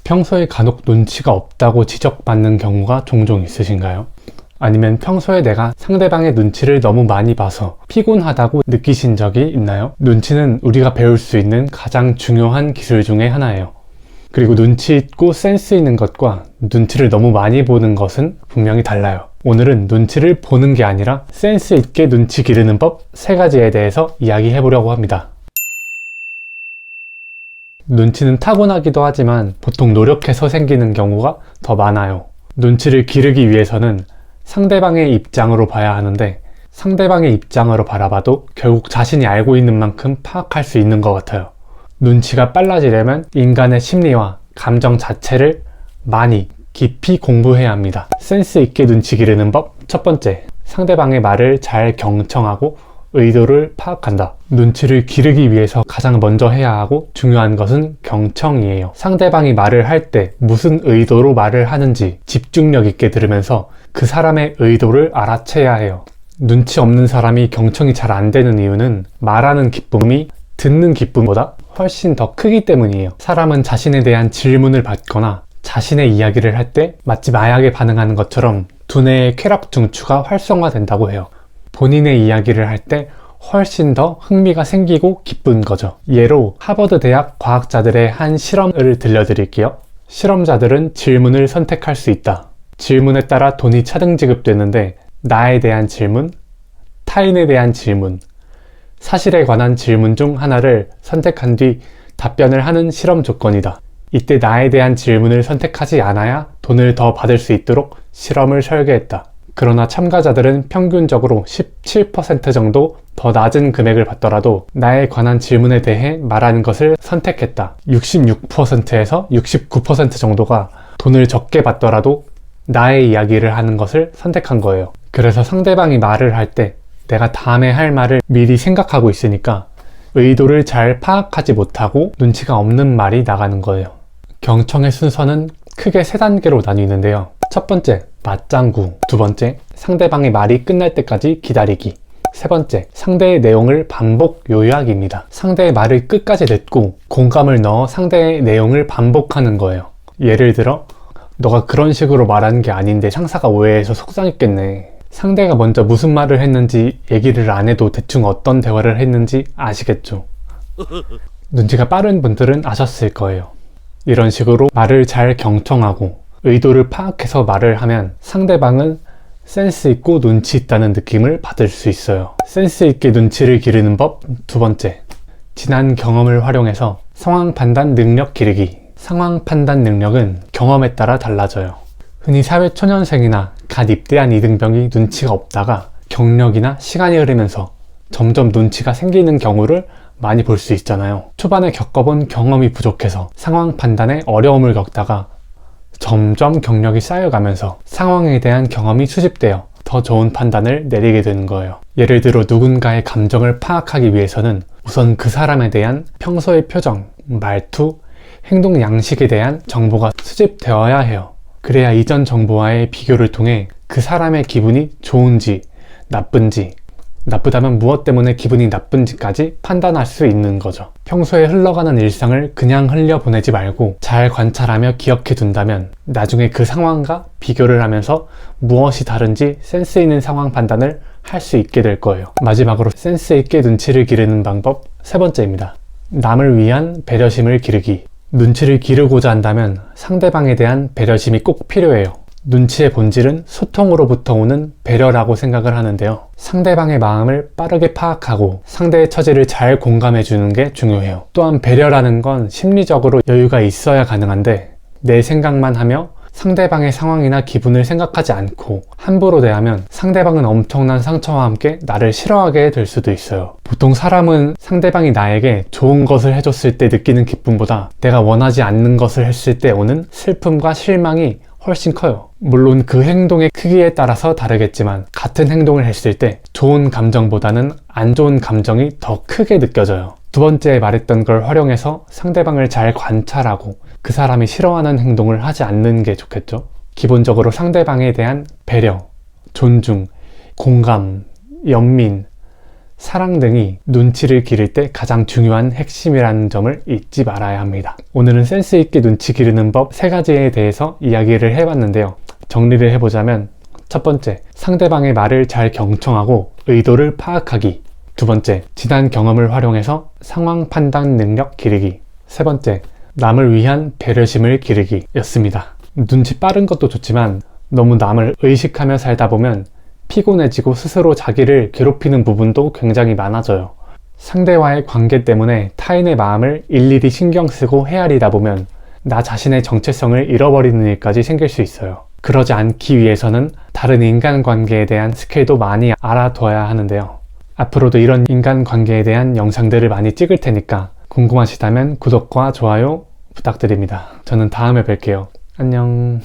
평소에 간혹 눈치가 없다고 지적받는 경우가 종종 있으신가요? 아니면 평소에 내가 상대방의 눈치를 너무 많이 봐서 피곤하다고 느끼신 적이 있나요? 눈치는 우리가 배울 수 있는 가장 중요한 기술 중에 하나예요. 그리고 눈치 있고 센스 있는 것과 눈치를 너무 많이 보는 것은 분명히 달라요. 오늘은 눈치를 보는 게 아니라 센스 있게 눈치 기르는 법 3가지에 대해서 이야기해 보려고 합니다. 눈치는 타고나기도 하지만 보통 노력해서 생기는 경우가 더 많아요. 눈치를 기르기 위해서는 상대방의 입장으로 봐야 하는데 상대방의 입장으로 바라봐도 결국 자신이 알고 있는 만큼 파악할 수 있는 것 같아요. 눈치가 빨라지려면 인간의 심리와 감정 자체를 많이 깊이 공부해야 합니다. 센스 있게 눈치 기르는 법 첫 번째, 상대방의 말을 잘 경청하고 의도를 파악한다. 눈치를 기르기 위해서 가장 먼저 해야 하고 중요한 것은 경청이에요. 상대방이 말을 할 때 무슨 의도로 말을 하는지 집중력 있게 들으면서 그 사람의 의도를 알아채야 해요. 눈치 없는 사람이 경청이 잘 안 되는 이유는 말하는 기쁨이 듣는 기쁨보다 훨씬 더 크기 때문이에요. 사람은 자신에 대한 질문을 받거나 자신의 이야기를 할 때 마치 마약에 반응하는 것처럼 두뇌의 쾌락 중추가 활성화된다고 해요. 본인의 이야기를 할 때 훨씬 더 흥미가 생기고 기쁜 거죠. 예로 하버드 대학 과학자들의 한 실험을 들려드릴게요. 실험자들은 질문을 선택할 수 있다. 질문에 따라 돈이 차등 지급되는데 나에 대한 질문, 타인에 대한 질문, 사실에 관한 질문 중 하나를 선택한 뒤 답변을 하는 실험 조건이다. 이때 나에 대한 질문을 선택하지 않아야 돈을 더 받을 수 있도록 실험을 설계했다. 그러나 참가자들은 평균적으로 17% 정도 더 낮은 금액을 받더라도 나에 관한 질문에 대해 말하는 것을 선택했다. 66%에서 69% 정도가 돈을 적게 받더라도 나의 이야기를 하는 것을 선택한 거예요. 그래서 상대방이 말을 할 때 내가 다음에 할 말을 미리 생각하고 있으니까 의도를 잘 파악하지 못하고 눈치가 없는 말이 나가는 거예요. 경청의 순서는 크게 3단계로 나뉘는데요. 첫 번째, 맞장구. 두 번째, 상대방의 말이 끝날 때까지 기다리기. 세 번째, 상대의 내용을 반복 요약입니다. 상대의 말을 끝까지 듣고 공감을 넣어 상대의 내용을 반복하는 거예요. 예를 들어, 너가 그런 식으로 말하는 게 아닌데 상사가 오해해서 속상했겠네. 상대가 먼저 무슨 말을 했는지 얘기를 안 해도 대충 어떤 대화를 했는지 아시겠죠? 눈치가 빠른 분들은 아셨을 거예요. 이런 식으로 말을 잘 경청하고 의도를 파악해서 말을 하면 상대방은 센스 있고 눈치 있다는 느낌을 받을 수 있어요. 센스 있게 눈치를 기르는 법 두 번째, 지난 경험을 활용해서 상황 판단 능력 기르기. 상황 판단 능력은 경험에 따라 달라져요. 흔히 사회초년생이나 갓 입대한 이등병이 눈치가 없다가 경력이나 시간이 흐르면서 점점 눈치가 생기는 경우를 많이 볼 수 있잖아요. 초반에 겪어본 경험이 부족해서 상황 판단에 어려움을 겪다가 점점 경력이 쌓여가면서 상황에 대한 경험이 수집되어 더 좋은 판단을 내리게 되는 거예요. 예를 들어 누군가의 감정을 파악하기 위해서는 우선 그 사람에 대한 평소의 표정, 말투, 행동 양식에 대한 정보가 수집되어야 해요. 그래야 이전 정보와의 비교를 통해 그 사람의 기분이 좋은지 나쁜지, 나쁘다면 무엇 때문에 기분이 나쁜지까지 판단할 수 있는 거죠. 평소에 흘러가는 일상을 그냥 흘려보내지 말고 잘 관찰하며 기억해 둔다면 나중에 그 상황과 비교를 하면서 무엇이 다른지 센스 있는 상황 판단을 할 수 있게 될 거예요. 마지막으로 센스 있게 눈치를 기르는 방법 3번째입니다. 남을 위한 배려심을 기르기. 눈치를 기르고자 한다면 상대방에 대한 배려심이 꼭 필요해요. 눈치의 본질은 소통으로부터 오는 배려라고 생각을 하는데요. 상대방의 마음을 빠르게 파악하고 상대의 처지를 잘 공감해 주는 게 중요해요. 또한 배려라는 건 심리적으로 여유가 있어야 가능한데 내 생각만 하며 상대방의 상황이나 기분을 생각하지 않고 함부로 대하면 상대방은 엄청난 상처와 함께 나를 싫어하게 될 수도 있어요. 보통 사람은 상대방이 나에게 좋은 것을 해줬을 때 느끼는 기쁨보다 내가 원하지 않는 것을 했을 때 오는 슬픔과 실망이 훨씬 커요. 물론 그 행동의 크기에 따라서 다르겠지만 같은 행동을 했을 때 좋은 감정보다는 안 좋은 감정이 더 크게 느껴져요. 두 번째 말했던 걸 활용해서 상대방을 잘 관찰하고 그 사람이 싫어하는 행동을 하지 않는 게 좋겠죠. 기본적으로 상대방에 대한 배려, 존중, 공감, 연민, 사랑 등이 눈치를 기를 때 가장 중요한 핵심이라는 점을 잊지 말아야 합니다. 오늘은 센스 있게 눈치 기르는 법 3가지에 대해서 이야기를 해봤는데요. 정리를 해보자면 첫 번째, 상대방의 말을 잘 경청하고 의도를 파악하기. 두 번째, 지난 경험을 활용해서 상황 판단 능력 기르기. 세 번째, 남을 위한 배려심을 기르기 였습니다. 눈치 빠른 것도 좋지만 너무 남을 의식하며 살다 보면 피곤해지고 스스로 자기를 괴롭히는 부분도 굉장히 많아져요. 상대와의 관계 때문에 타인의 마음을 일일이 신경 쓰고 헤아리다 보면 나 자신의 정체성을 잃어버리는 일까지 생길 수 있어요. 그러지 않기 위해서는 다른 인간관계에 대한 스킬도 많이 알아둬야 하는데요. 앞으로도 이런 인간관계에 대한 영상들을 많이 찍을 테니까 궁금하시다면 구독과 좋아요 부탁드립니다. 저는 다음에 뵐게요. 안녕.